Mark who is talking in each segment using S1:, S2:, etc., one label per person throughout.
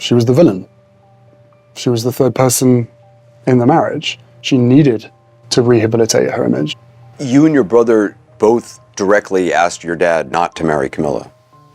S1: She was the villain. She was the third person in the marriage. She needed to rehabilitate her image.
S2: You and your brother both directly asked your dad not to marry Camilla.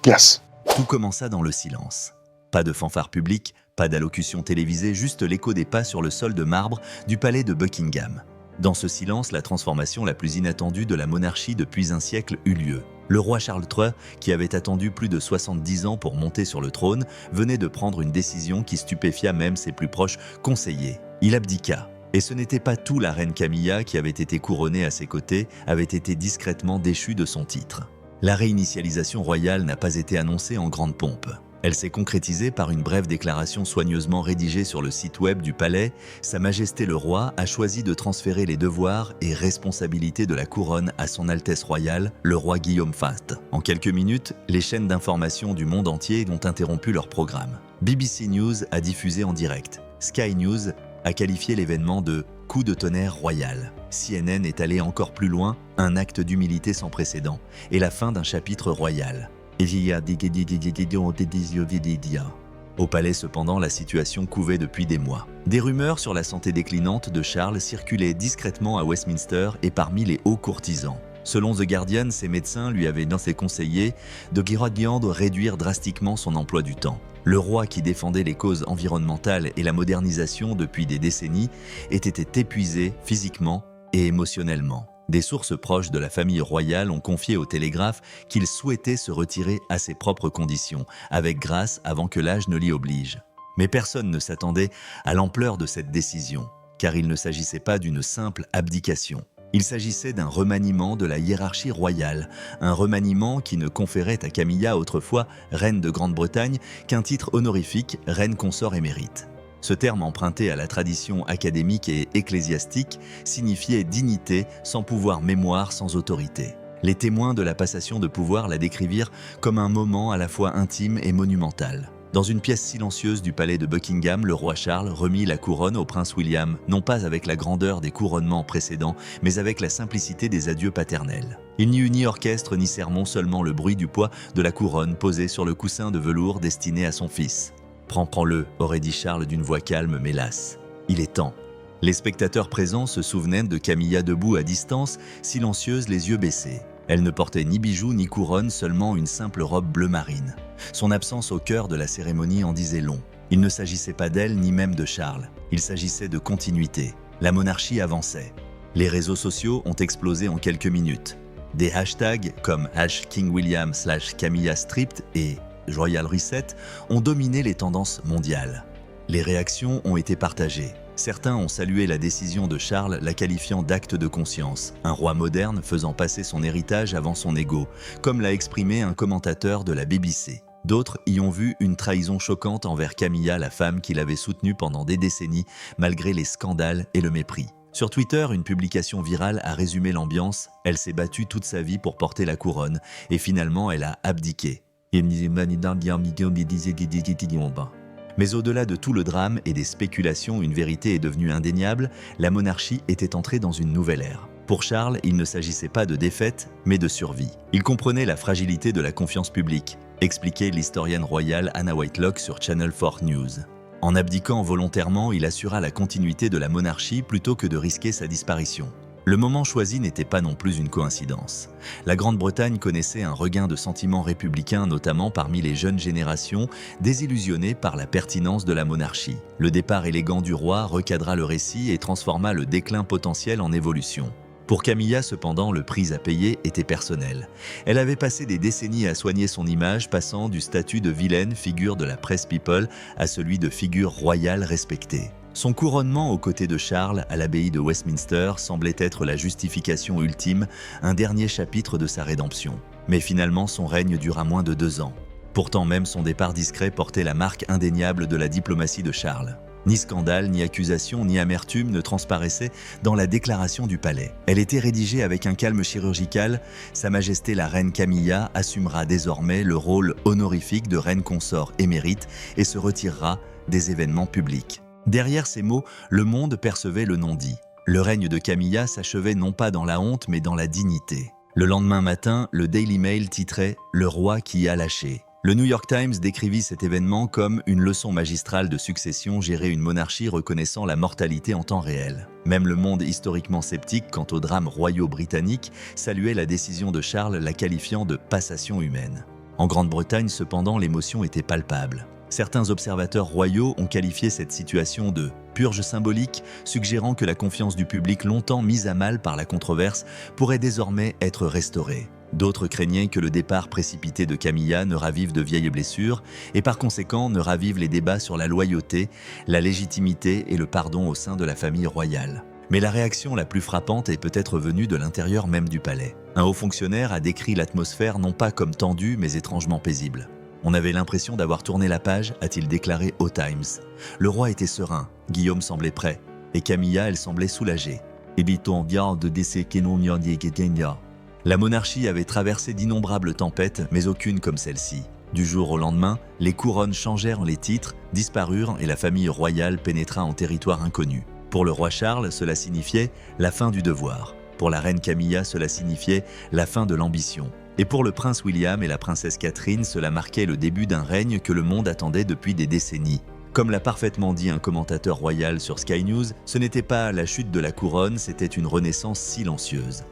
S1: Yes.
S3: Tout commença dans le silence. Pas de fanfare publique, pas d'allocution télévisée, juste l'écho des pas sur le sol de marbre du palais de Buckingham. Dans ce silence, la transformation la plus inattendue de la monarchie depuis un siècle eut lieu. Le roi Charles III, qui avait attendu plus de 70 ans pour monter sur le trône, venait de prendre une décision qui stupéfia même ses plus proches conseillers. Il abdiqua. Et ce n'était pas tout, la reine Camilla, qui avait été couronnée à ses côtés, avait été discrètement déchue de son titre. La réinitialisation royale n'a pas été annoncée en grande pompe. Elle s'est concrétisée par une brève déclaration soigneusement rédigée sur le site web du palais. Sa Majesté le Roi a choisi de transférer les devoirs et responsabilités de la couronne à son Altesse royale, le roi Guillaume Faste. En quelques minutes, les chaînes d'information du monde entier ont interrompu leur programme. BBC News a diffusé en direct. Sky News a qualifié l'événement de « coup de tonnerre royal ». CNN est allé encore plus loin, un acte d'humilité sans précédent et la fin d'un chapitre royal. Au palais, cependant, la situation couvait depuis des mois. Des rumeurs sur la santé déclinante de Charles circulaient discrètement à Westminster et parmi les hauts courtisans. Selon The Guardian, ses médecins lui avaient conseillé de réduire drastiquement son emploi du temps. Le roi, qui défendait les causes environnementales et la modernisation depuis des décennies, était épuisé physiquement et émotionnellement. Des sources proches de la famille royale ont confié au Télégraphe qu'il souhaitait se retirer à ses propres conditions, avec grâce avant que l'âge ne l'y oblige. Mais personne ne s'attendait à l'ampleur de cette décision, car il ne s'agissait pas d'une simple abdication. Il s'agissait d'un remaniement de la hiérarchie royale, un remaniement qui ne conférait à Camilla, autrefois reine de Grande-Bretagne, qu'un titre honorifique, reine consort émérite. Ce terme, emprunté à la tradition académique et ecclésiastique, signifiait dignité sans pouvoir, mémoire sans autorité. Les témoins de la passation de pouvoir la décrivirent comme un moment à la fois intime et monumental. Dans une pièce silencieuse du palais de Buckingham, le roi Charles remit la couronne au prince William, non pas avec la grandeur des couronnements précédents, mais avec la simplicité des adieux paternels. Il n'y eut ni orchestre ni sermon, seulement le bruit du poids de la couronne posée sur le coussin de velours destiné à son fils. « Prends-le », aurait dit Charles d'une voix calme mais lasse. « Il est temps ». Les spectateurs présents se souvenaient de Camilla debout à distance, silencieuse, les yeux baissés. Elle ne portait ni bijoux ni couronne, seulement une simple robe bleu marine. Son absence au cœur de la cérémonie en disait long. Il ne s'agissait pas d'elle ni même de Charles. Il s'agissait de continuité. La monarchie avançait. Les réseaux sociaux ont explosé en quelques minutes. Des hashtags comme #KingWilliam/CamillaStripped et Royal Reset ont dominé les tendances mondiales. Les réactions ont été partagées. Certains ont salué la décision de Charles, la qualifiant d'acte de conscience, un roi moderne faisant passer son héritage avant son ego, comme l'a exprimé un commentateur de la BBC. D'autres y ont vu une trahison choquante envers Camilla, la femme qu'il avait soutenue pendant des décennies, malgré les scandales et le mépris. Sur Twitter, une publication virale a résumé l'ambiance. Elle s'est battue toute sa vie pour porter la couronne, et finalement elle a abdiqué. Mais au-delà de tout le drame et des spéculations, une vérité est devenue indéniable, la monarchie était entrée dans une nouvelle ère. Pour Charles, il ne s'agissait pas de défaite, mais de survie. Il comprenait la fragilité de la confiance publique, expliquait l'historienne royale Anna Whitelock sur Channel 4 News. En abdiquant volontairement, il assura la continuité de la monarchie plutôt que de risquer sa disparition. Le moment choisi n'était pas non plus une coïncidence. La Grande-Bretagne connaissait un regain de sentiments républicains, notamment parmi les jeunes générations, désillusionnées par la pertinence de la monarchie. Le départ élégant du roi recadra le récit et transforma le déclin potentiel en évolution. Pour Camilla, cependant, le prix à payer était personnel. Elle avait passé des décennies à soigner son image, passant du statut de vilaine figure de la presse people à celui de figure royale respectée. Son couronnement aux côtés de Charles à l'abbaye de Westminster semblait être la justification ultime, un dernier chapitre de sa rédemption. Mais finalement, son règne dura moins de 2 ans. Pourtant, même son départ discret portait la marque indéniable de la diplomatie de Charles. Ni scandale, ni accusation, ni amertume ne transparaissaient dans la déclaration du palais. Elle était rédigée avec un calme chirurgical. Sa Majesté la reine Camilla assumera désormais le rôle honorifique de reine consort émérite et se retirera des événements publics. Derrière ces mots, le monde percevait le non-dit. Le règne de Camilla s'achevait non pas dans la honte, mais dans la dignité. Le lendemain matin, le Daily Mail titrait « Le roi qui a lâché ». Le New York Times décrivit cet événement comme une leçon magistrale de succession, gérer une monarchie reconnaissant la mortalité en temps réel. Même le monde historiquement sceptique quant aux drames royaux britanniques saluait la décision de Charles, la qualifiant de passation humaine. En Grande-Bretagne, cependant, l'émotion était palpable. Certains observateurs royaux ont qualifié cette situation de purge symbolique, suggérant que la confiance du public longtemps mise à mal par la controverse pourrait désormais être restaurée. D'autres craignaient que le départ précipité de Camilla ne ravive de vieilles blessures et par conséquent ne ravive les débats sur la loyauté, la légitimité et le pardon au sein de la famille royale. Mais la réaction la plus frappante est peut-être venue de l'intérieur même du palais. Un haut fonctionnaire a décrit l'atmosphère non pas comme tendue mais étrangement paisible. On avait l'impression d'avoir tourné la page, a-t-il déclaré au Times. Le roi était serein, Guillaume semblait prêt, et Camilla, elle semblait soulagée. La monarchie avait traversé d'innombrables tempêtes, mais aucune comme celle-ci. Du jour au lendemain, les couronnes changèrent les titres, disparurent et la famille royale pénétra en territoire inconnu. Pour le roi Charles, cela signifiait la fin du devoir. Pour la reine Camilla, cela signifiait la fin de l'ambition. Et pour le prince William et la princesse Catherine, cela marquait le début d'un règne que le monde attendait depuis des décennies. Comme l'a parfaitement dit un commentateur royal sur Sky News, ce n'était pas la chute de la couronne, c'était une renaissance silencieuse.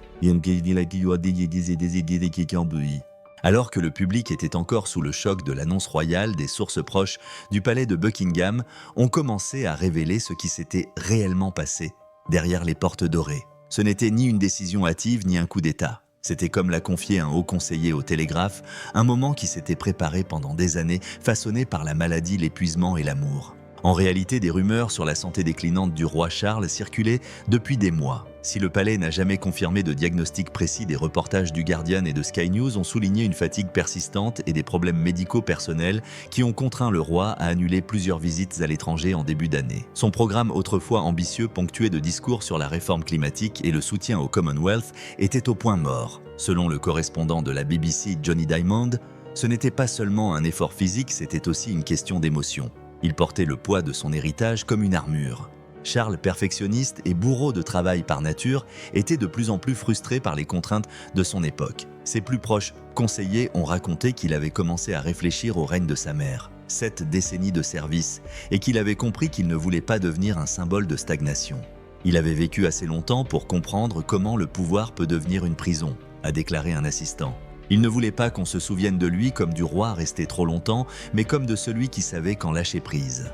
S3: Alors que le public était encore sous le choc de l'annonce royale, des sources proches du palais de Buckingham ont commencé à révéler ce qui s'était réellement passé derrière les portes dorées. Ce n'était ni une décision hâtive ni un coup d'État. C'était comme l'a confié un haut conseiller au Télégraphe, un moment qui s'était préparé pendant des années, façonné par la maladie, l'épuisement et l'amour. En réalité, des rumeurs sur la santé déclinante du roi Charles circulaient depuis des mois. Si le palais n'a jamais confirmé de diagnostic précis, des reportages du Guardian et de Sky News ont souligné une fatigue persistante et des problèmes médicaux personnels qui ont contraint le roi à annuler plusieurs visites à l'étranger en début d'année. Son programme autrefois ambitieux, ponctué de discours sur la réforme climatique et le soutien au Commonwealth, était au point mort. Selon le correspondant de la BBC, Johnny Diamond, ce n'était pas seulement un effort physique, c'était aussi une question d'émotion. Il portait le poids de son héritage comme une armure. Charles, perfectionniste et bourreau de travail par nature, était de plus en plus frustré par les contraintes de son époque. Ses plus proches conseillers ont raconté qu'il avait commencé à réfléchir au règne de sa mère, 7 décennies de service, et qu'il avait compris qu'il ne voulait pas devenir un symbole de stagnation. Il avait vécu assez longtemps pour comprendre comment le pouvoir peut devenir une prison, a déclaré un assistant. Il ne voulait pas qu'on se souvienne de lui comme du roi resté trop longtemps, mais comme de celui qui savait quand lâcher prise.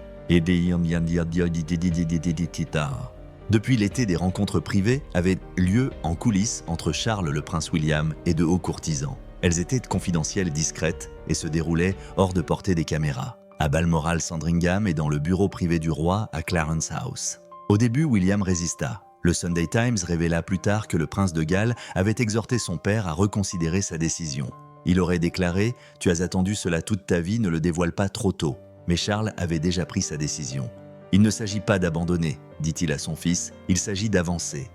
S3: Depuis l'été, des rencontres privées avaient lieu en coulisses entre Charles, le prince William, et de hauts courtisans. Elles étaient confidentielles et discrètes et se déroulaient hors de portée des caméras, à Balmoral Sandringham et dans le bureau privé du roi à Clarence House. Au début, William résista. Le Sunday Times révéla plus tard que le prince de Galles avait exhorté son père à reconsidérer sa décision. Il aurait déclaré « Tu as attendu cela toute ta vie, ne le dévoile pas trop tôt ». Mais Charles avait déjà pris sa décision. « Il ne s'agit pas d'abandonner », dit-il à son fils, « il s'agit d'avancer. »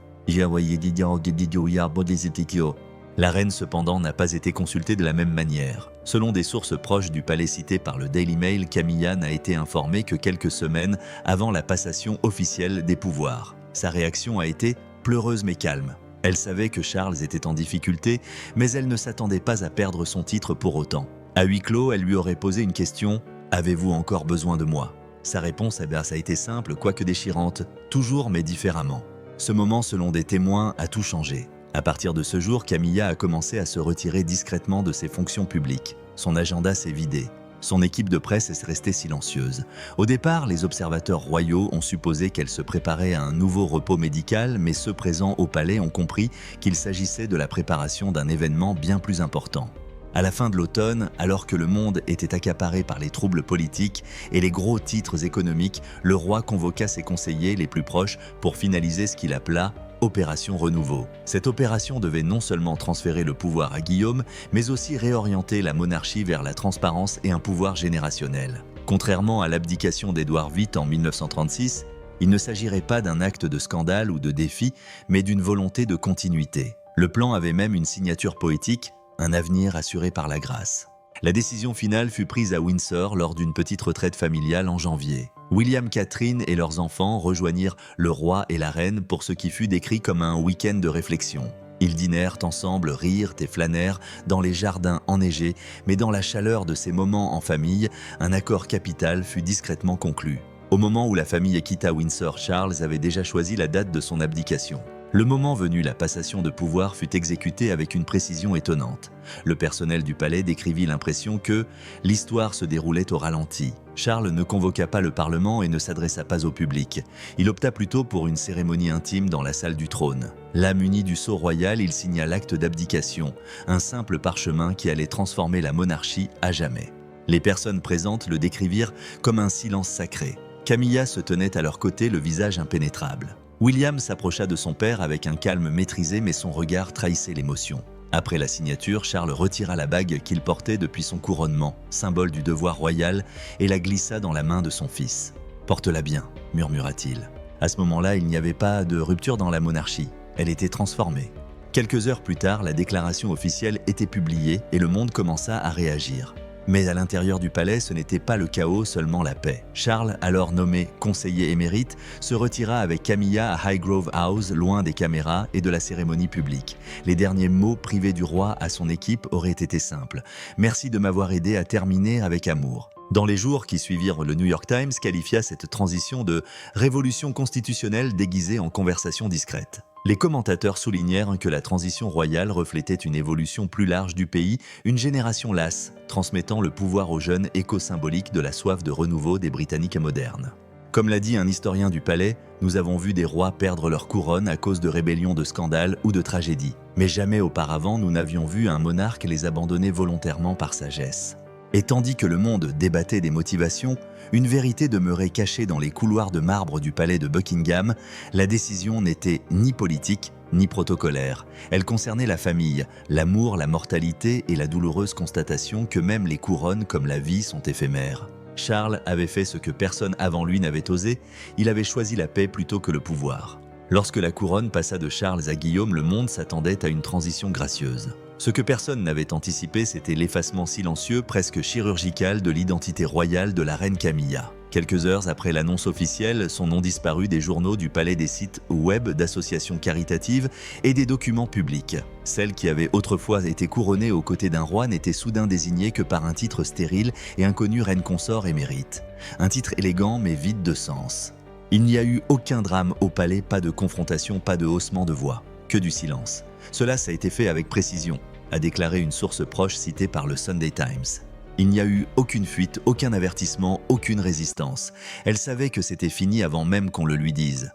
S3: La reine cependant n'a pas été consultée de la même manière. Selon des sources proches du palais citées par le Daily Mail, Camilla n'a été informée que quelques semaines avant la passation officielle des pouvoirs. Sa réaction a été pleureuse mais calme. Elle savait que Charles était en difficulté, mais elle ne s'attendait pas à perdre son titre pour autant. À huis clos, elle lui aurait posé une question « Avez-vous encore besoin de moi ?» Sa réponse ça a été simple, quoique déchirante, toujours mais différemment. Ce moment, selon des témoins, a tout changé. À partir de ce jour, Camilla a commencé à se retirer discrètement de ses fonctions publiques. Son agenda s'est vidé. Son équipe de presse est restée silencieuse. Au départ, les observateurs royaux ont supposé qu'elle se préparait à un nouveau repos médical, mais ceux présents au palais ont compris qu'il s'agissait de la préparation d'un événement bien plus important. À la fin de l'automne, alors que le monde était accaparé par les troubles politiques et les gros titres économiques, le roi convoqua ses conseillers les plus proches pour finaliser ce qu'il appela Opération Renouveau. Cette opération devait non seulement transférer le pouvoir à Guillaume, mais aussi réorienter la monarchie vers la transparence et un pouvoir générationnel. Contrairement à l'abdication d'Édouard VIII en 1936, il ne s'agirait pas d'un acte de scandale ou de défi, mais d'une volonté de continuité. Le plan avait même une signature poétique, un avenir assuré par la grâce. La décision finale fut prise à Windsor lors d'une petite retraite familiale en janvier. William, Catherine et leurs enfants rejoignirent le roi et la reine pour ce qui fut décrit comme un week-end de réflexion. Ils dînèrent ensemble, rirent et flânèrent dans les jardins enneigés, mais dans la chaleur de ces moments en famille, un accord capital fut discrètement conclu. Au moment où la famille quitta Windsor, Charles avait déjà choisi la date de son abdication. Le moment venu, la passation de pouvoir fut exécutée avec une précision étonnante. Le personnel du palais décrivit l'impression que l'histoire se déroulait au ralenti. Charles ne convoqua pas le Parlement et ne s'adressa pas au public. Il opta plutôt pour une cérémonie intime dans la salle du trône. Là, muni du sceau royal, il signa l'acte d'abdication, un simple parchemin qui allait transformer la monarchie à jamais. Les personnes présentes le décrivirent comme un silence sacré. Camilla se tenait à leur côté, le visage impénétrable. William s'approcha de son père avec un calme maîtrisé, mais son regard trahissait l'émotion. Après la signature, Charles retira la bague qu'il portait depuis son couronnement, symbole du devoir royal, et la glissa dans la main de son fils. « Porte-la bien », murmura-t-il. À ce moment-là, il n'y avait pas de rupture dans la monarchie. Elle était transformée. Quelques heures plus tard, la déclaration officielle était publiée et le monde commença à réagir. Mais à l'intérieur du palais, ce n'était pas le chaos, seulement la paix. Charles, alors nommé conseiller émérite, se retira avec Camilla à Highgrove House, loin des caméras et de la cérémonie publique. Les derniers mots privés du roi à son équipe auraient été simples. « Merci de m'avoir aidé à terminer avec amour ». Dans les jours qui suivirent, le New York Times qualifia cette transition de « révolution constitutionnelle déguisée en conversation discrète ». Les commentateurs soulignèrent que la transition royale reflétait une évolution plus large du pays, une génération lasse, transmettant le pouvoir aux jeunes, écho symbolique de la soif de renouveau des Britanniques modernes. Comme l'a dit un historien du palais, nous avons vu des rois perdre leur couronne à cause de rébellions, de scandales ou de tragédies. Mais jamais auparavant nous n'avions vu un monarque les abandonner volontairement par sagesse. Et tandis que le monde débattait des motivations, une vérité demeurait cachée dans les couloirs de marbre du palais de Buckingham. La décision n'était ni politique, ni protocolaire. Elle concernait la famille, l'amour, la mortalité et la douloureuse constatation que même les couronnes comme la vie sont éphémères. Charles avait fait ce que personne avant lui n'avait osé, il avait choisi la paix plutôt que le pouvoir. Lorsque la couronne passa de Charles à Guillaume, le monde s'attendait à une transition gracieuse. Ce que personne n'avait anticipé, c'était l'effacement silencieux, presque chirurgical, de l'identité royale de la reine Camilla. Quelques heures après l'annonce officielle, son nom disparut des journaux, du palais, des sites web, d'associations caritatives et des documents publics. Celle qui avait autrefois été couronnée aux côtés d'un roi n'était soudain désignée que par un titre stérile et inconnu reine consort émérite. Un titre élégant mais vide de sens. Il n'y a eu aucun drame au palais, pas de confrontation, pas de haussement de voix, que du silence. Cela a été fait avec précision, a déclaré une source proche citée par le Sunday Times. Il n'y a eu aucune fuite, aucun avertissement, aucune résistance. Elle savait que c'était fini avant même qu'on le lui dise.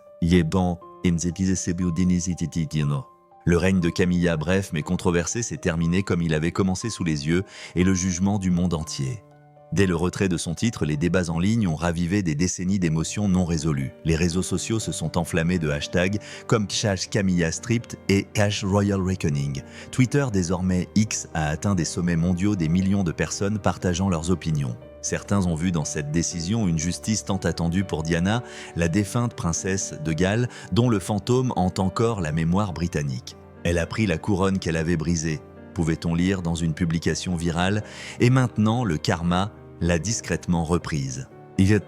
S3: Le règne de Camilla, bref mais controversé, s'est terminé comme il avait commencé sous les yeux, et le jugement du monde entier. Dès le retrait de son titre, les débats en ligne ont ravivé des décennies d'émotions non résolues. Les réseaux sociaux se sont enflammés de hashtags comme #CamillaStripped et #RoyalReckoning. Twitter, désormais X, a atteint des sommets mondiaux, des millions de personnes partageant leurs opinions. Certains ont vu dans cette décision une justice tant attendue pour Diana, la défunte princesse de Galles, dont le fantôme hante encore la mémoire britannique. Elle a pris la couronne qu'elle avait brisée, pouvait-on lire dans une publication virale, et maintenant le karma l'a discrètement reprise. Mais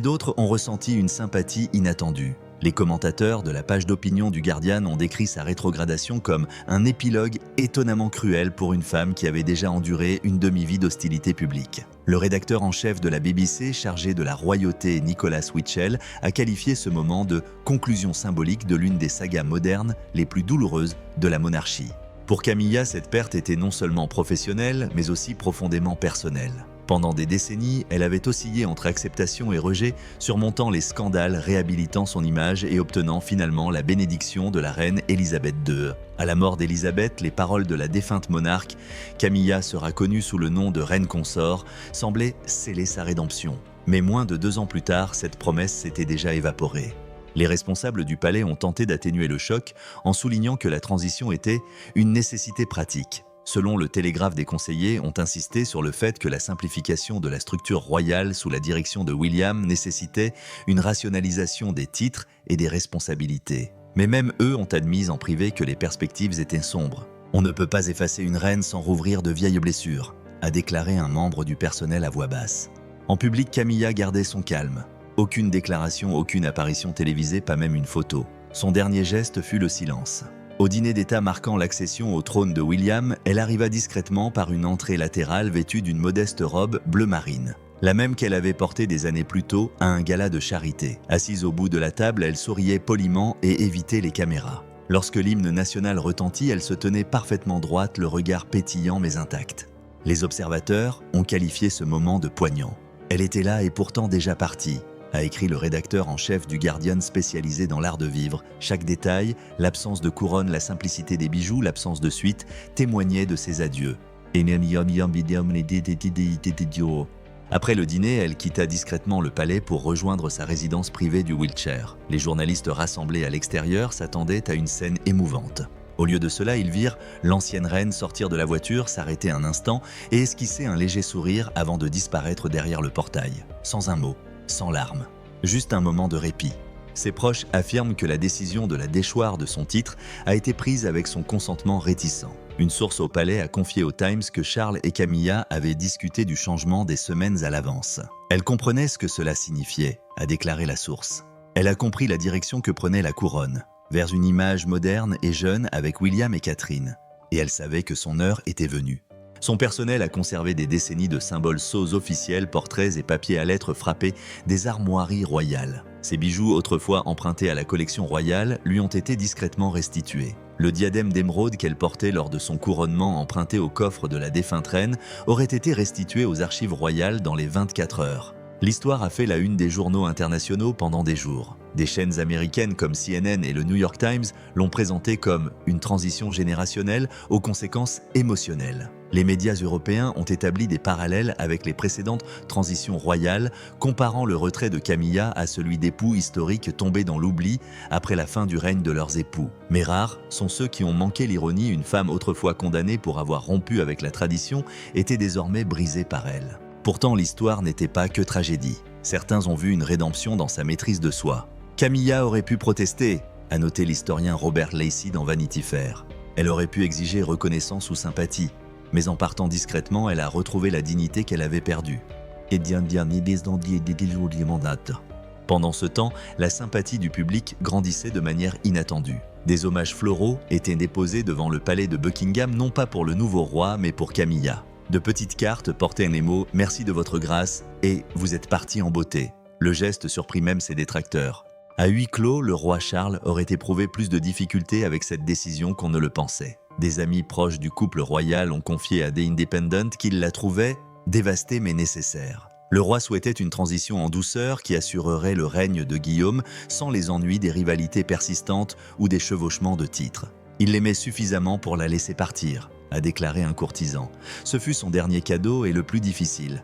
S3: d'autres ont ressenti une sympathie inattendue. Les commentateurs de la page d'opinion du Guardian ont décrit sa rétrogradation comme un épilogue étonnamment cruel pour une femme qui avait déjà enduré une demi-vie d'hostilité publique. Le rédacteur en chef de la BBC, chargé de la royauté, Nicholas Witchell, a qualifié ce moment de conclusion symbolique de l'une des sagas modernes les plus douloureuses de la monarchie. Pour Camilla, cette perte était non seulement professionnelle, mais aussi profondément personnelle. Pendant des décennies, elle avait oscillé entre acceptation et rejet, surmontant les scandales, réhabilitant son image et obtenant finalement la bénédiction de la reine Élisabeth II. À la mort d'Élisabeth, les paroles de la défunte monarque, Camilla sera connue sous le nom de reine consort, semblaient sceller sa rédemption. Mais moins de 2 ans plus tard, cette promesse s'était déjà évaporée. Les responsables du palais ont tenté d'atténuer le choc en soulignant que la transition était une nécessité pratique. Selon le Télégraphe, des conseillers ont insisté sur le fait que la simplification de la structure royale sous la direction de William nécessitait une rationalisation des titres et des responsabilités. Mais même eux ont admis en privé que les perspectives étaient sombres. « On ne peut pas effacer une reine sans rouvrir de vieilles blessures », a déclaré un membre du personnel à voix basse. En public, Camilla gardait son calme. Aucune déclaration, aucune apparition télévisée, pas même une photo. Son dernier geste fut le silence. Au dîner d'État marquant l'accession au trône de William, elle arriva discrètement par une entrée latérale vêtue d'une modeste robe bleu marine, la même qu'elle avait portée des années plus tôt à un gala de charité. Assise au bout de la table, elle souriait poliment et évitait les caméras. Lorsque l'hymne national retentit, elle se tenait parfaitement droite, le regard pétillant mais intact. Les observateurs ont qualifié ce moment de poignant. Elle était là et pourtant déjà partie, a écrit le rédacteur en chef du Guardian spécialisé dans l'art de vivre. Chaque détail, l'absence de couronne, la simplicité des bijoux, l'absence de suite, témoignaient de ses adieux. Après le dîner, elle quitta discrètement le palais pour rejoindre sa résidence privée du Wiltshire. Les journalistes rassemblés à l'extérieur s'attendaient à une scène émouvante. Au lieu de cela, ils virent l'ancienne reine sortir de la voiture, s'arrêter un instant et esquisser un léger sourire avant de disparaître derrière le portail. Sans un mot, sans larmes. Juste un moment de répit. Ses proches affirment que la décision de la déchoir de son titre a été prise avec son consentement réticent. Une source au palais a confié au Times que Charles et Camilla avaient discuté du changement des semaines à l'avance. Elle comprenait ce que cela signifiait, a déclaré la source. Elle a compris la direction que prenait la couronne, vers une image moderne et jeune avec William et Catherine. Et elle savait que son heure était venue. Son personnel a conservé des décennies de symboles sceaux officiels, portraits et papiers à lettres frappés des armoiries royales. Ces bijoux, autrefois empruntés à la collection royale, lui ont été discrètement restitués. Le diadème d'émeraude qu'elle portait lors de son couronnement emprunté au coffre de la défunte reine aurait été restitué aux archives royales dans les 24 heures. L'histoire a fait la une des journaux internationaux pendant des jours. Des chaînes américaines comme CNN et le New York Times l'ont présenté comme une transition générationnelle aux conséquences émotionnelles. Les médias européens ont établi des parallèles avec les précédentes transitions royales, comparant le retrait de Camilla à celui d'époux historiques tombés dans l'oubli après la fin du règne de leurs époux. Mais rares sont ceux qui ont manqué l'ironie. Une femme autrefois condamnée pour avoir rompu avec la tradition était désormais brisée par elle. Pourtant, l'histoire n'était pas que tragédie. Certains ont vu une rédemption dans sa maîtrise de soi. Camilla aurait pu protester, a noté l'historien Robert Lacey dans Vanity Fair. Elle aurait pu exiger reconnaissance ou sympathie. Mais en partant discrètement, elle a retrouvé la dignité qu'elle avait perdue. Pendant ce temps, la sympathie du public grandissait de manière inattendue. Des hommages floraux étaient déposés devant le palais de Buckingham, non pas pour le nouveau roi, mais pour Camilla. De petites cartes portaient les mots « Merci de votre grâce » et « Vous êtes parti en beauté ». Le geste surprit même ses détracteurs. À huis clos, le roi Charles aurait éprouvé plus de difficultés avec cette décision qu'on ne le pensait. Des amis proches du couple royal ont confié à The Independent qu'ils la trouvaient dévastée mais nécessaire. Le roi souhaitait une transition en douceur qui assurerait le règne de Guillaume sans les ennuis des rivalités persistantes ou des chevauchements de titres. Il l'aimait suffisamment pour la laisser partir, a déclaré un courtisan. Ce fut son dernier cadeau et le plus difficile.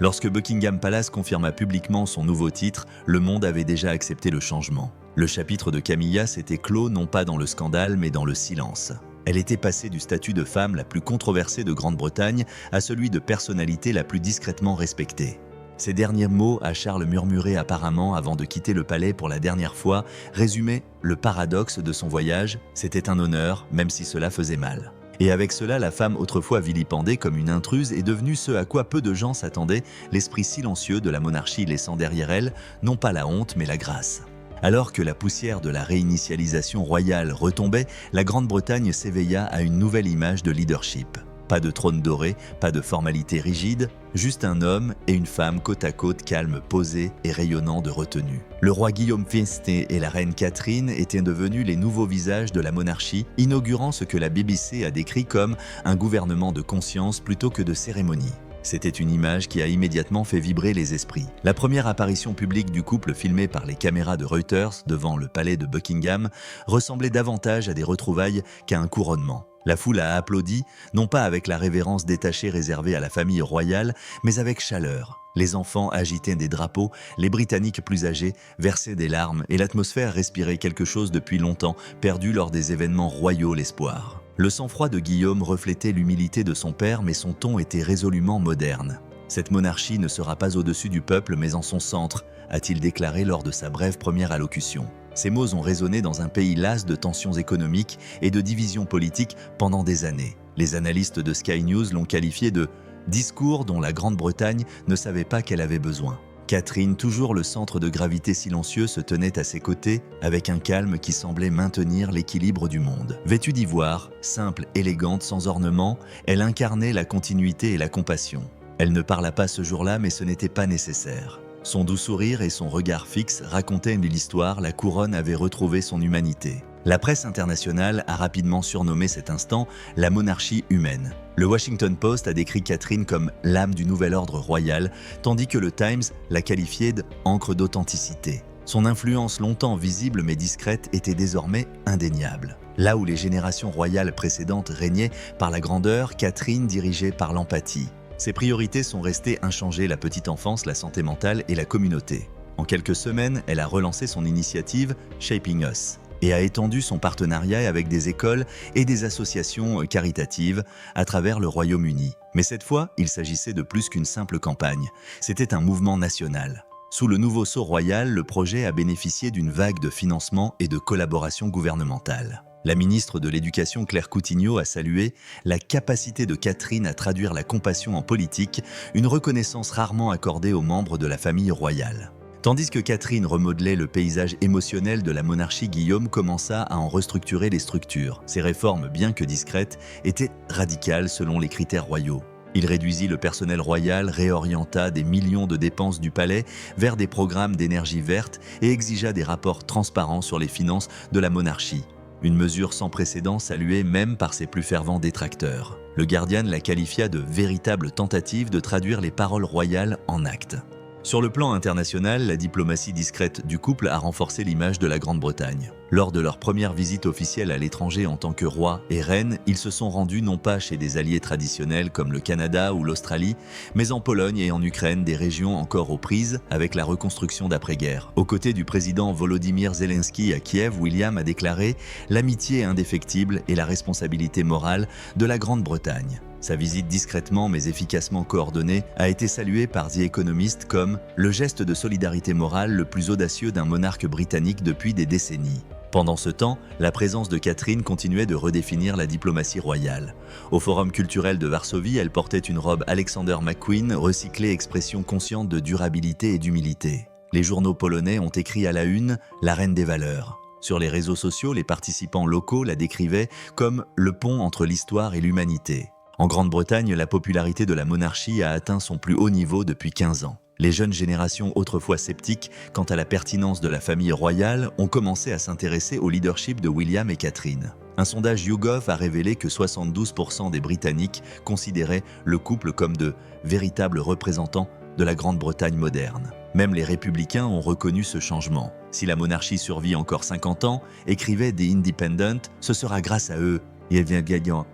S3: Lorsque Buckingham Palace confirma publiquement son nouveau titre, le monde avait déjà accepté le changement. Le chapitre de Camilla s'était clos non pas dans le scandale mais dans le silence. Elle était passée du statut de femme la plus controversée de Grande-Bretagne à celui de personnalité la plus discrètement respectée. Ces derniers mots à Charles murmurés apparemment avant de quitter le palais pour la dernière fois résumaient le paradoxe de son voyage. C'était un honneur, même si cela faisait mal. Et avec cela, la femme autrefois vilipendée comme une intruse est devenue ce à quoi peu de gens s'attendaient, l'esprit silencieux de la monarchie laissant derrière elle, non pas la honte mais la grâce. Alors que la poussière de la réinitialisation royale retombait, la Grande-Bretagne s'éveilla à une nouvelle image de leadership. Pas de trône doré, pas de formalité rigide, juste un homme et une femme côte à côte, calmes, posés et rayonnants de retenue. Le roi Guillaume et la reine Catherine étaient devenus les nouveaux visages de la monarchie, inaugurant ce que la BBC a décrit comme un gouvernement de conscience plutôt que de cérémonie. C'était une image qui a immédiatement fait vibrer les esprits. La première apparition publique du couple filmée par les caméras de Reuters devant le palais de Buckingham ressemblait davantage à des retrouvailles qu'à un couronnement. La foule a applaudi, non pas avec la révérence détachée réservée à la famille royale, mais avec chaleur. Les enfants agitaient des drapeaux, les Britanniques plus âgés versaient des larmes et l'atmosphère respirait quelque chose depuis longtemps, perdu lors des événements royaux, l'espoir. Le sang-froid de Guillaume reflétait l'humilité de son père, mais son ton était résolument moderne. Cette monarchie ne sera pas au-dessus du peuple, mais en son centre, a-t-il déclaré lors de sa brève première allocution. Ces mots ont résonné dans un pays las de tensions économiques et de divisions politiques pendant des années. Les analystes de Sky News l'ont qualifié de « discours dont la Grande-Bretagne ne savait pas qu'elle avait besoin ». Catherine, toujours le centre de gravité silencieux, se tenait à ses côtés avec un calme qui semblait maintenir l'équilibre du monde. Vêtue d'ivoire, simple, élégante, sans ornement, elle incarnait la continuité et la compassion. Elle ne parla pas ce jour-là, mais ce n'était pas nécessaire. Son doux sourire et son regard fixe racontaient l'histoire, la couronne avait retrouvé son humanité. La presse internationale a rapidement surnommé cet instant la monarchie humaine. Le Washington Post a décrit Catherine comme l'âme du nouvel ordre royal, tandis que le Times l'a qualifiée d'encre d'authenticité. Son influence longtemps visible mais discrète était désormais indéniable. Là où les générations royales précédentes régnaient par la grandeur, Catherine dirigeait par l'empathie. Ses priorités sont restées inchangées, la petite enfance, la santé mentale et la communauté. En quelques semaines, elle a relancé son initiative Shaping Us et a étendu son partenariat avec des écoles et des associations caritatives à travers le Royaume-Uni. Mais cette fois, il s'agissait de plus qu'une simple campagne. C'était un mouvement national. Sous le nouveau sceau royal, le projet a bénéficié d'une vague de financement et de collaboration gouvernementale. La ministre de l'Éducation Claire Coutinho a salué la capacité de Catherine à traduire la compassion en politique, une reconnaissance rarement accordée aux membres de la famille royale. Tandis que Catherine remodelait le paysage émotionnel de la monarchie, Guillaume commença à en restructurer les structures. Ces réformes, bien que discrètes, étaient radicales selon les critères royaux. Il réduisit le personnel royal, réorienta des millions de dépenses du palais vers des programmes d'énergie verte et exigea des rapports transparents sur les finances de la monarchie. Une mesure sans précédent saluée même par ses plus fervents détracteurs. Le Guardian la qualifia de véritable tentative de traduire les paroles royales en actes. Sur le plan international, la diplomatie discrète du couple a renforcé l'image de la Grande-Bretagne. Lors de leur première visite officielle à l'étranger en tant que roi et reine, ils se sont rendus non pas chez des alliés traditionnels comme le Canada ou l'Australie, mais en Pologne et en Ukraine, des régions encore aux prises avec la reconstruction d'après-guerre. Aux côtés du président Volodymyr Zelensky à Kiev, William a déclaré « L'amitié indéfectible et la responsabilité morale de la Grande-Bretagne ». Sa visite discrètement mais efficacement coordonnée a été saluée par The Economist comme « le geste de solidarité morale le plus audacieux d'un monarque britannique depuis des décennies ». Pendant ce temps, la présence de Catherine continuait de redéfinir la diplomatie royale. Au Forum culturel de Varsovie, elle portait une robe Alexander McQueen, recyclée, expression consciente de durabilité et d'humilité. Les journaux polonais ont écrit à la une « la reine des valeurs ». Sur les réseaux sociaux, les participants locaux la décrivaient comme « le pont entre l'histoire et l'humanité ». En Grande-Bretagne, la popularité de la monarchie a atteint son plus haut niveau depuis 15 ans. Les jeunes générations autrefois sceptiques quant à la pertinence de la famille royale ont commencé à s'intéresser au leadership de William et Catherine. Un sondage YouGov a révélé que 72% des Britanniques considéraient le couple comme de véritables représentants de la Grande-Bretagne moderne. Même les républicains ont reconnu ce changement. Si la monarchie survit encore 50 ans, écrivait The Independent, ce sera grâce à eux. Il vient gagnant.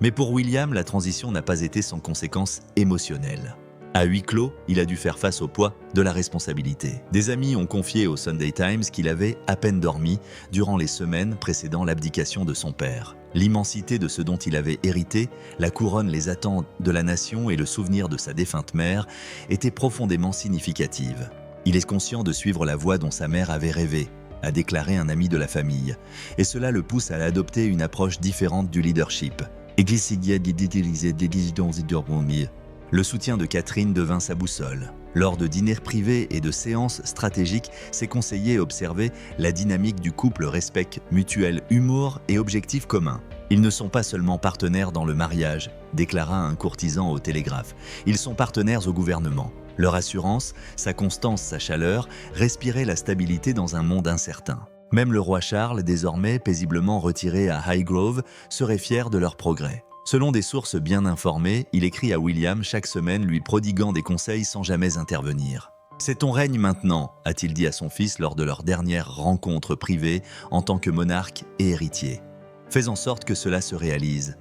S3: Mais pour William, la transition n'a pas été sans conséquences émotionnelles. À huis clos, il a dû faire face au poids de la responsabilité. Des amis ont confié au Sunday Times qu'il avait à peine dormi durant les semaines précédant l'abdication de son père. L'immensité de ce dont il avait hérité, la couronne, les attentes de la nation et le souvenir de sa défunte mère étaient profondément significatives. Il est conscient de suivre la voie dont sa mère avait rêvé, a déclaré un ami de la famille, et cela le pousse à adopter une approche différente du leadership. Le soutien de Catherine devint sa boussole. Lors de dîners privés et de séances stratégiques, ses conseillers observaient la dynamique du couple, respect mutuel, humour et objectifs communs. Ils ne sont pas seulement partenaires dans le mariage, déclara un courtisan au Télégraphe. Ils sont partenaires au gouvernement. Leur assurance, sa constance, sa chaleur, respiraient la stabilité dans un monde incertain. Même le roi Charles, désormais paisiblement retiré à Highgrove, serait fier de leur progrès. Selon des sources bien informées, il écrit à William chaque semaine lui prodiguant des conseils sans jamais intervenir. « C'est ton règne maintenant », a-t-il dit à son fils lors de leur dernière rencontre privée en tant que monarque et héritier. « Fais en sorte que cela se réalise. »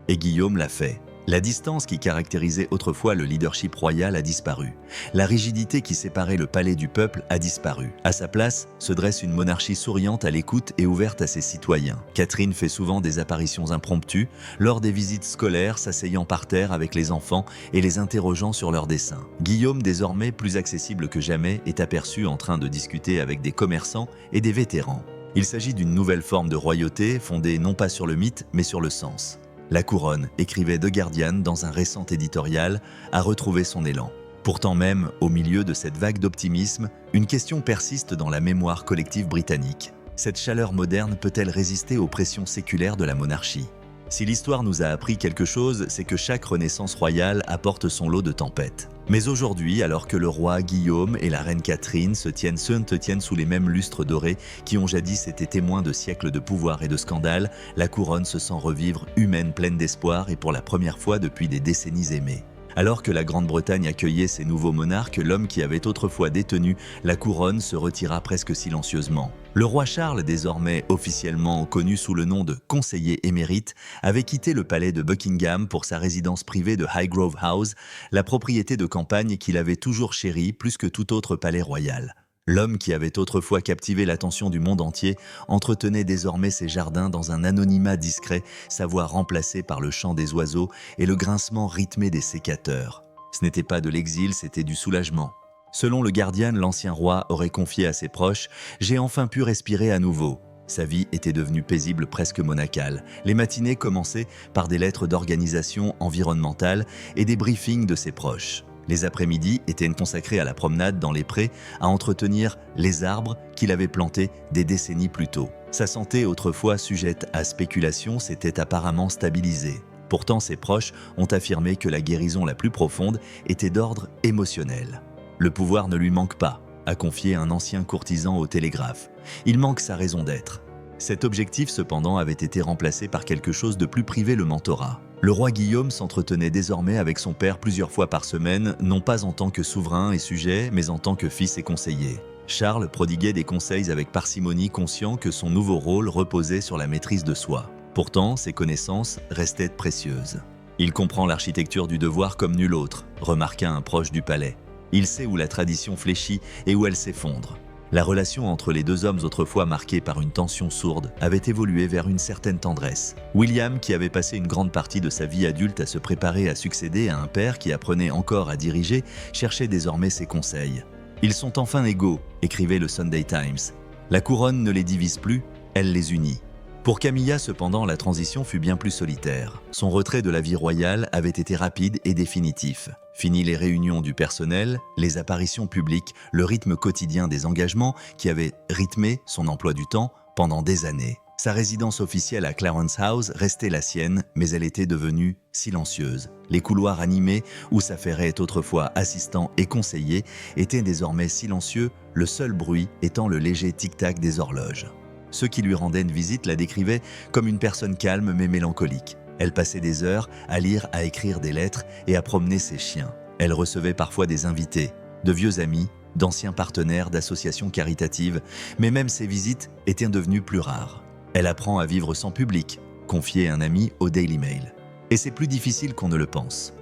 S3: Et Guillaume l'a fait. La distance qui caractérisait autrefois le leadership royal a disparu. La rigidité qui séparait le palais du peuple a disparu. À sa place, se dresse une monarchie souriante à l'écoute et ouverte à ses citoyens. Catherine fait souvent des apparitions impromptues, lors des visites scolaires, s'asseyant par terre avec les enfants et les interrogeant sur leurs dessins. Guillaume, désormais plus accessible que jamais, est aperçu en train de discuter avec des commerçants et des vétérans. Il s'agit d'une nouvelle forme de royauté fondée non pas sur le mythe, mais sur le sens. La couronne, écrivait The Guardian dans un récent éditorial, a retrouvé son élan. Pourtant même, au milieu de cette vague d'optimisme, une question persiste dans la mémoire collective britannique. Cette chaleur moderne peut-elle résister aux pressions séculaires de la monarchie ? Si l'histoire nous a appris quelque chose, c'est que chaque renaissance royale apporte son lot de tempêtes. Mais aujourd'hui, alors que le roi Guillaume et la reine Catherine se tiennent sous les mêmes lustres dorés qui ont jadis été témoins de siècles de pouvoir et de scandales, la couronne se sent revivre humaine, pleine d'espoir et pour la première fois depuis des décennies aimée. Alors que la Grande-Bretagne accueillait ses nouveaux monarques, l'homme qui avait autrefois détenu la couronne se retira presque silencieusement. Le roi Charles, désormais officiellement connu sous le nom de conseiller émérite, avait quitté le palais de Buckingham pour sa résidence privée de Highgrove House, la propriété de campagne qu'il avait toujours chérie plus que tout autre palais royal. L'homme qui avait autrefois captivé l'attention du monde entier entretenait désormais ses jardins dans un anonymat discret, sa voix remplacée par le chant des oiseaux et le grincement rythmé des sécateurs. Ce n'était pas de l'exil, c'était du soulagement. Selon le Guardian, l'ancien roi aurait confié à ses proches « J'ai enfin pu respirer à nouveau ». Sa vie était devenue paisible, presque monacale. Les matinées commençaient par des lettres d'organisation environnementale et des briefings de ses proches. Les après-midi étaient consacrés à la promenade dans les prés, à entretenir les arbres qu'il avait plantés des décennies plus tôt. Sa santé, autrefois sujette à spéculation, s'était apparemment stabilisée. Pourtant, ses proches ont affirmé que la guérison la plus profonde était d'ordre émotionnel. Le pouvoir ne lui manque pas, a confié un ancien courtisan au Télégraphe. Il manque sa raison d'être. Cet objectif, cependant, avait été remplacé par quelque chose de plus privé, le mentorat. Le roi Guillaume s'entretenait désormais avec son père plusieurs fois par semaine, non pas en tant que souverain et sujet, mais en tant que fils et conseiller. Charles prodiguait des conseils avec parcimonie, conscient que son nouveau rôle reposait sur la maîtrise de soi. Pourtant, ses connaissances restaient précieuses. Il comprend l'architecture du devoir comme nul autre, remarqua un proche du palais. Il sait où la tradition fléchit et où elle s'effondre. La relation entre les deux hommes autrefois marquée par une tension sourde avait évolué vers une certaine tendresse. William, qui avait passé une grande partie de sa vie adulte à se préparer à succéder à un père qui apprenait encore à diriger, cherchait désormais ses conseils. « Ils sont enfin égaux », écrivait le Sunday Times. La couronne ne les divise plus, elle les unit. Pour Camilla, cependant, la transition fut bien plus solitaire. Son retrait de la vie royale avait été rapide et définitif. Fini les réunions du personnel, les apparitions publiques, le rythme quotidien des engagements qui avaient rythmé son emploi du temps pendant des années. Sa résidence officielle à Clarence House restait la sienne, mais elle était devenue silencieuse. Les couloirs animés, où s'affairait autrefois assistant et conseiller, étaient désormais silencieux, le seul bruit étant le léger tic-tac des horloges. Ceux qui lui rendaient une visite la décrivaient comme une personne calme mais mélancolique. Elle passait des heures à lire, à écrire des lettres et à promener ses chiens. Elle recevait parfois des invités, de vieux amis, d'anciens partenaires d'associations caritatives, mais même ces visites étaient devenues plus rares. Elle apprend à vivre sans public, confiait un ami au Daily Mail. Et c'est plus difficile qu'on ne le pense.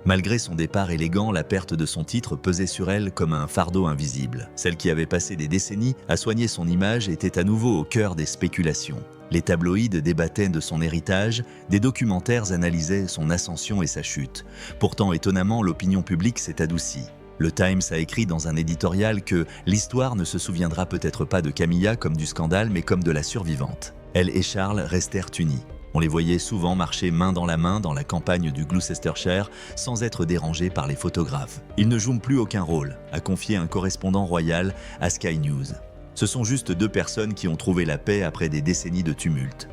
S3: Malgré son départ élégant, la perte de son titre pesait sur elle comme un fardeau invisible. Celle qui avait passé des décennies à soigner son image était à nouveau au cœur des spéculations. Les tabloïds débattaient de son héritage, des documentaires analysaient son ascension et sa chute. Pourtant, étonnamment, l'opinion publique s'est adoucie. Le Times a écrit dans un éditorial que l'histoire ne se souviendra peut-être pas de Camilla comme du scandale, mais comme de la survivante. Elle et Charles restèrent unis. On les voyait souvent marcher main dans la campagne du Gloucestershire sans être dérangés par les photographes. Ils ne jouent plus aucun rôle, a confié un correspondant royal à Sky News. Ce sont juste deux personnes qui ont trouvé la paix après des décennies de tumulte.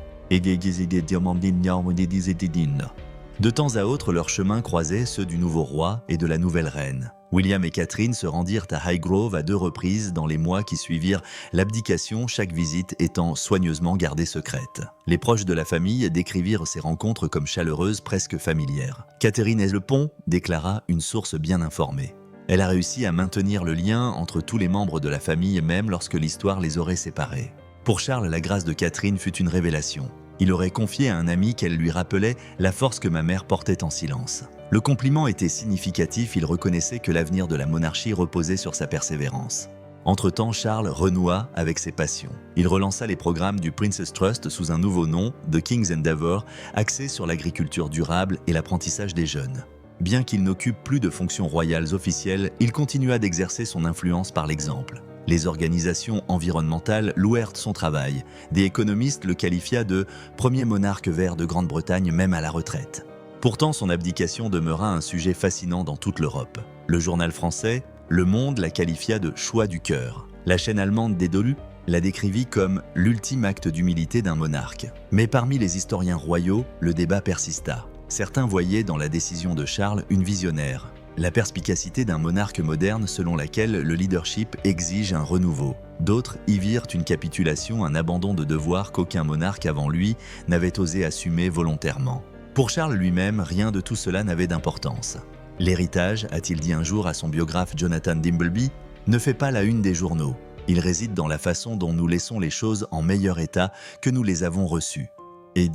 S3: De temps à autre, leurs chemins croisaient ceux du nouveau roi et de la nouvelle reine. William et Catherine se rendirent à Highgrove à 2 reprises dans les mois qui suivirent l'abdication, chaque visite étant soigneusement gardée secrète. Les proches de la famille décrivirent ces rencontres comme chaleureuses, presque familières. Catherine Eslepont déclara une source bien informée. Elle a réussi à maintenir le lien entre tous les membres de la famille, même lorsque l'histoire les aurait séparés. Pour Charles, la grâce de Catherine fut une révélation. Il aurait confié à un ami qu'elle lui rappelait la force que ma mère portait en silence. Le compliment était significatif, il reconnaissait que l'avenir de la monarchie reposait sur sa persévérance. Entre-temps, Charles renoua avec ses passions. Il relança les programmes du Prince's Trust sous un nouveau nom, The King's Endeavour, axé sur l'agriculture durable et l'apprentissage des jeunes. Bien qu'il n'occupe plus de fonctions royales officielles, il continua d'exercer son influence par l'exemple. Les organisations environnementales louèrent son travail. Des économistes le qualifia de « premier monarque vert de Grande-Bretagne même à la retraite ». Pourtant, son abdication demeura un sujet fascinant dans toute l'Europe. Le journal français Le Monde la qualifia de « choix du cœur ». La chaîne allemande Dédolu la décrivit comme « l'ultime acte d'humilité d'un monarque ». Mais parmi les historiens royaux, le débat persista. Certains voyaient dans la décision de Charles une visionnaire, la perspicacité d'un monarque moderne selon laquelle le leadership exige un renouveau. D'autres y virent une capitulation, un abandon de devoir qu'aucun monarque avant lui n'avait osé assumer volontairement. Pour Charles lui-même, rien de tout cela n'avait d'importance. L'héritage, a-t-il dit un jour à son biographe Jonathan Dimbleby, ne fait pas la une des journaux. Il réside dans la façon dont nous laissons les choses en meilleur état que nous les avons reçues. Et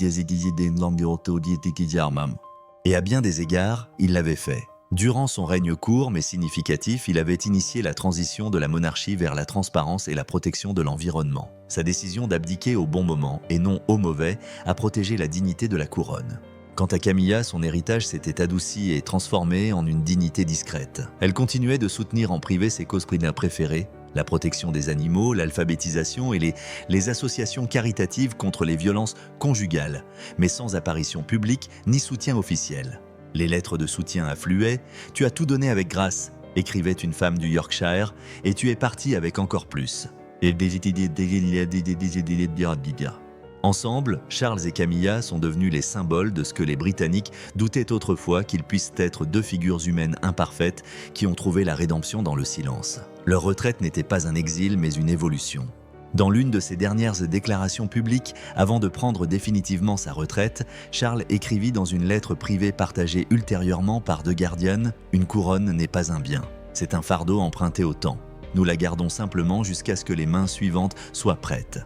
S3: à bien des égards, il l'avait fait. Durant son règne court mais significatif, il avait initié la transition de la monarchie vers la transparence et la protection de l'environnement. Sa décision d'abdiquer au bon moment et non au mauvais a protégé la dignité de la couronne. Quant à Camilla, son héritage s'était adouci et transformé en une dignité discrète. Elle continuait de soutenir en privé ses causes préférées, la protection des animaux, l'alphabétisation et les associations caritatives contre les violences conjugales, mais sans apparition publique ni soutien officiel. Les lettres de soutien affluaient. « Tu as tout donné avec grâce », écrivait une femme du Yorkshire, « et tu es parti avec encore plus ». Ensemble, Charles et Camilla sont devenus les symboles de ce que les Britanniques doutaient autrefois qu'ils puissent être deux figures humaines imparfaites qui ont trouvé la rédemption dans le silence. Leur retraite n'était pas un exil mais une évolution. Dans l'une de ses dernières déclarations publiques, avant de prendre définitivement sa retraite, Charles écrivit dans une lettre privée partagée ultérieurement par The Guardian « Une couronne n'est pas un bien. C'est un fardeau emprunté au temps. Nous la gardons simplement jusqu'à ce que les mains suivantes soient prêtes. »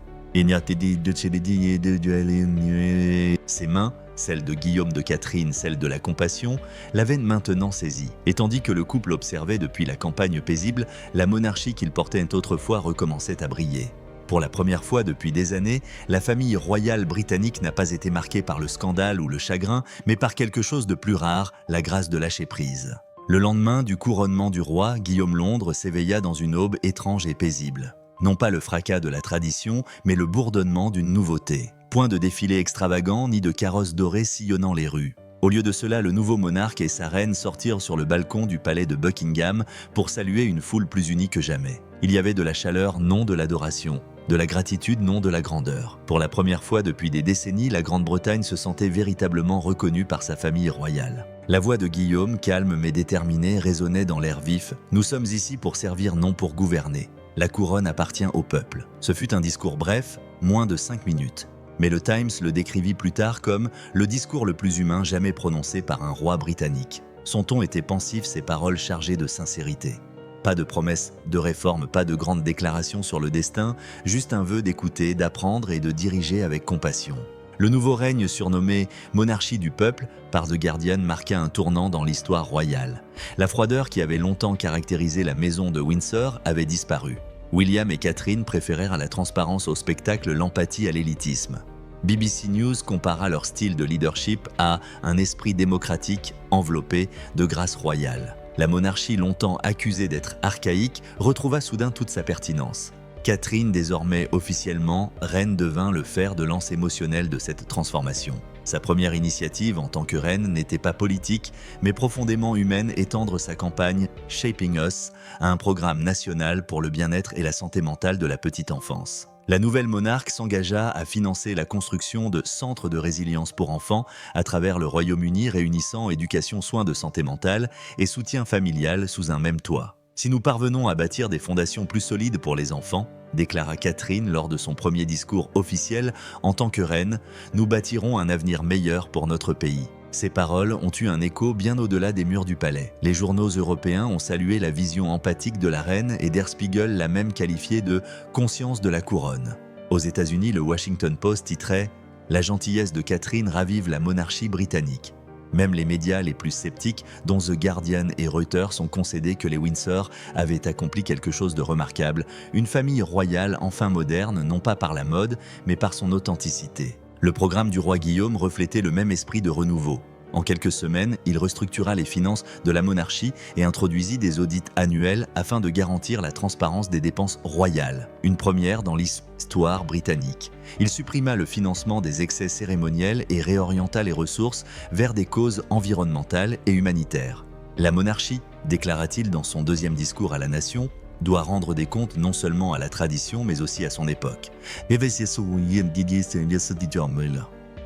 S3: Ses mains, celles de Guillaume de Catherine, celles de la compassion, l'avaient maintenant saisi. Et tandis que le couple observait depuis la campagne paisible, la monarchie qu'il portait autrefois recommençait à briller. Pour la première fois depuis des années, la famille royale britannique n'a pas été marquée par le scandale ou le chagrin, mais par quelque chose de plus rare, la grâce de lâcher prise. Le lendemain du couronnement du roi, Guillaume Londres s'éveilla dans une aube étrange et paisible. Non pas le fracas de la tradition, mais le bourdonnement d'une nouveauté. Point de défilé extravagant, ni de carrosses dorées sillonnant les rues. Au lieu de cela, le nouveau monarque et sa reine sortirent sur le balcon du palais de Buckingham pour saluer une foule plus unie que jamais. Il y avait de la chaleur, non de l'adoration. De la gratitude, non de la grandeur. Pour la première fois depuis des décennies, la Grande-Bretagne se sentait véritablement reconnue par sa famille royale. La voix de Guillaume, calme mais déterminée, résonnait dans l'air vif. « Nous sommes ici pour servir, non pour gouverner. La couronne appartient au peuple. » Ce fut un discours bref, moins de 5 minutes. Mais le Times le décrivit plus tard comme « le discours le plus humain jamais prononcé par un roi britannique ». Son ton était pensif, ses paroles chargées de sincérité. Pas de promesses de réforme, pas de grandes déclarations sur le destin, juste un vœu d'écouter, d'apprendre et de diriger avec compassion. Le nouveau règne surnommé « monarchie du peuple » par The Guardian marqua un tournant dans l'histoire royale. La froideur qui avait longtemps caractérisé la maison de Windsor avait disparu. William et Catherine préférèrent à la transparence au spectacle l'empathie à l'élitisme. BBC News compara leur style de leadership à un esprit démocratique enveloppé de grâce royale. La monarchie, longtemps accusée d'être archaïque, retrouva soudain toute sa pertinence. Catherine, désormais officiellement, reine devint le fer de lance émotionnel de cette transformation. Sa première initiative en tant que reine n'était pas politique, mais profondément humaine, étendre sa campagne « Shaping Us » à un programme national pour le bien-être et la santé mentale de la petite enfance. La nouvelle monarque s'engagea à financer la construction de centres de résilience pour enfants à travers le Royaume-Uni réunissant éducation, soins de santé mentale et soutien familial sous un même toit. « Si nous parvenons à bâtir des fondations plus solides pour les enfants, » déclara Catherine lors de son premier discours officiel en tant que reine, « nous bâtirons un avenir meilleur pour notre pays. » Ces paroles ont eu un écho bien au-delà des murs du palais. Les journaux européens ont salué la vision empathique de la reine et Der Spiegel l'a même qualifiée de « conscience de la couronne ». Aux États-Unis, le Washington Post titrait « La gentillesse de Catherine ravive la monarchie britannique ». Même les médias les plus sceptiques, dont The Guardian et Reuters, ont concédé que les Windsor avaient accompli quelque chose de remarquable, une famille royale enfin moderne, non pas par la mode, mais par son authenticité. Le programme du roi Guillaume reflétait le même esprit de renouveau. En quelques semaines, il restructura les finances de la monarchie et introduisit des audits annuels afin de garantir la transparence des dépenses royales, une première dans l'histoire britannique. Il supprima le financement des excès cérémoniels et réorienta les ressources vers des causes environnementales et humanitaires. La monarchie, déclara-t-il dans son deuxième discours à la nation, doit rendre des comptes non seulement à la tradition mais aussi à son époque.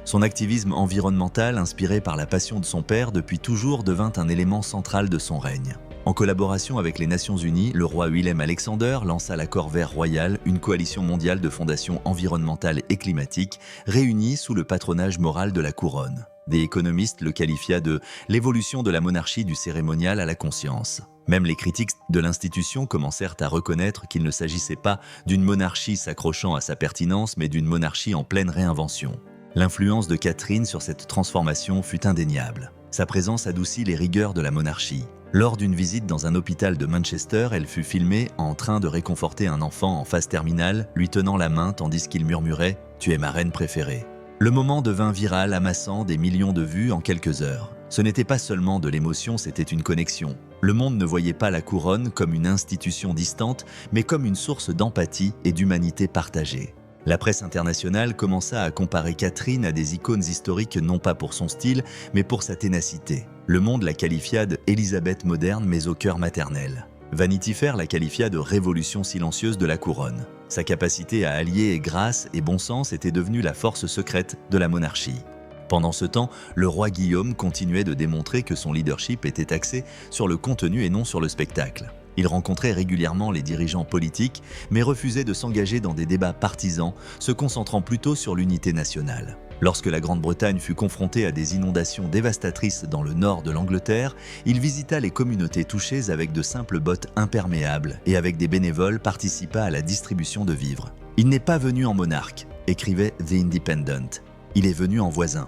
S3: Son activisme environnemental, inspiré par la passion de son père, depuis toujours devint un élément central de son règne. En collaboration avec les Nations Unies, le roi Willem-Alexander lança l'accord vert royal, une coalition mondiale de fondations environnementales et climatiques, réunies sous le patronage moral de la couronne. Des économistes le qualifia de « l'évolution de la monarchie du cérémonial à la conscience ». Même les critiques de l'institution commencèrent à reconnaître qu'il ne s'agissait pas d'une monarchie s'accrochant à sa pertinence, mais d'une monarchie en pleine réinvention. L'influence de Catherine sur cette transformation fut indéniable. Sa présence adoucit les rigueurs de la monarchie. Lors d'une visite dans un hôpital de Manchester, elle fut filmée en train de réconforter un enfant en phase terminale, lui tenant la main tandis qu'il murmurait « Tu es ma reine préférée ». Le moment devint viral, amassant des millions de vues en quelques heures. Ce n'était pas seulement de l'émotion, c'était une connexion. Le monde ne voyait pas la couronne comme une institution distante, mais comme une source d'empathie et d'humanité partagée. La presse internationale commença à comparer Catherine à des icônes historiques non pas pour son style, mais pour sa ténacité. Le Monde la qualifia de Élisabeth moderne mais au cœur maternel. Vanity Fair la qualifia de révolution silencieuse de la couronne. Sa capacité à allier grâce et bon sens était devenue la force secrète de la monarchie. Pendant ce temps, le roi Guillaume continuait de démontrer que son leadership était axé sur le contenu et non sur le spectacle. Il rencontrait régulièrement les dirigeants politiques, mais refusait de s'engager dans des débats partisans, se concentrant plutôt sur l'unité nationale. Lorsque la Grande-Bretagne fut confrontée à des inondations dévastatrices dans le nord de l'Angleterre, il visita les communautés touchées avec de simples bottes imperméables et avec des bénévoles participa à la distribution de vivres. « Il n'est pas venu en monarque », écrivait The Independent. « Il est venu en voisin. »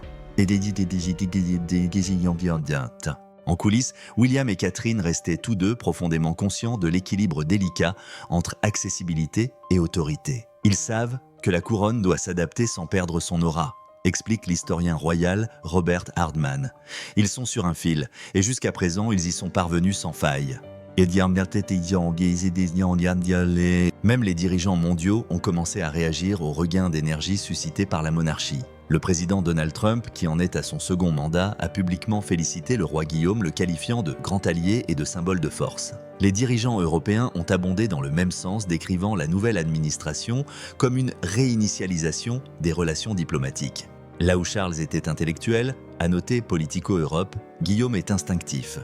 S3: En coulisses, William et Catherine restaient tous deux profondément conscients de l'équilibre délicat entre accessibilité et autorité. Ils savent que la couronne doit s'adapter sans perdre son aura, explique l'historien royal Robert Hardman. Ils sont sur un fil, et jusqu'à présent, ils y sont parvenus sans faille. Même les dirigeants mondiaux ont commencé à réagir au regain d'énergie suscité par la monarchie. Le président Donald Trump, qui en est à son second mandat, a publiquement félicité le roi Guillaume, le qualifiant de grand allié et de symbole de force. Les dirigeants européens ont abondé dans le même sens, décrivant la nouvelle administration comme une réinitialisation des relations diplomatiques. Là où Charles était intellectuel, à noter Politico-Europe, Guillaume est instinctif.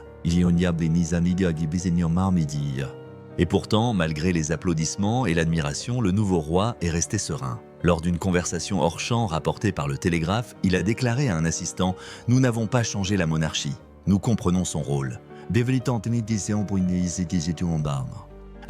S3: Et pourtant, malgré les applaudissements et l'admiration, le nouveau roi est resté serein. Lors d'une conversation hors champ rapportée par le Télégraphe, il a déclaré à un assistant « Nous n'avons pas changé la monarchie. Nous comprenons son rôle. »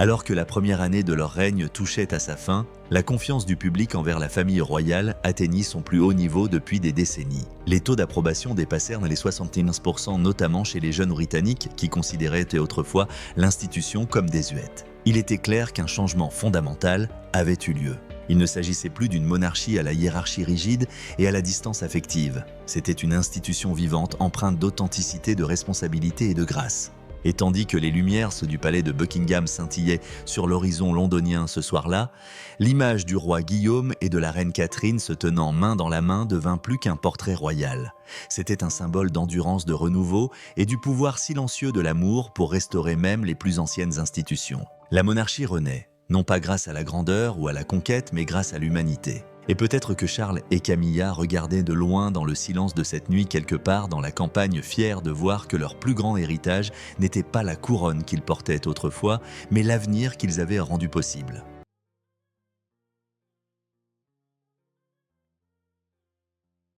S3: Alors que la première année de leur règne touchait à sa fin, la confiance du public envers la famille royale atteignit son plus haut niveau depuis des décennies. Les taux d'approbation dépassèrent les 75%, notamment chez les jeunes Britanniques qui considéraient autrefois l'institution comme désuète. Il était clair qu'un changement fondamental avait eu lieu. Il ne s'agissait plus d'une monarchie à la hiérarchie rigide et à la distance affective. C'était une institution vivante empreinte d'authenticité, de responsabilité et de grâce. Et tandis que les lumières, ceux du palais de Buckingham, scintillaient sur l'horizon londonien ce soir-là, l'image du roi Guillaume et de la reine Catherine se tenant main dans la main devint plus qu'un portrait royal. C'était un symbole d'endurance, de renouveau et du pouvoir silencieux de l'amour pour restaurer même les plus anciennes institutions. La monarchie renaît, non pas grâce à la grandeur ou à la conquête, mais grâce à l'humanité. Et peut-être que Charles et Camilla regardaient de loin dans le silence de cette nuit quelque part dans la campagne, fiers de voir que leur plus grand héritage n'était pas la couronne qu'ils portaient autrefois, mais l'avenir qu'ils avaient rendu possible.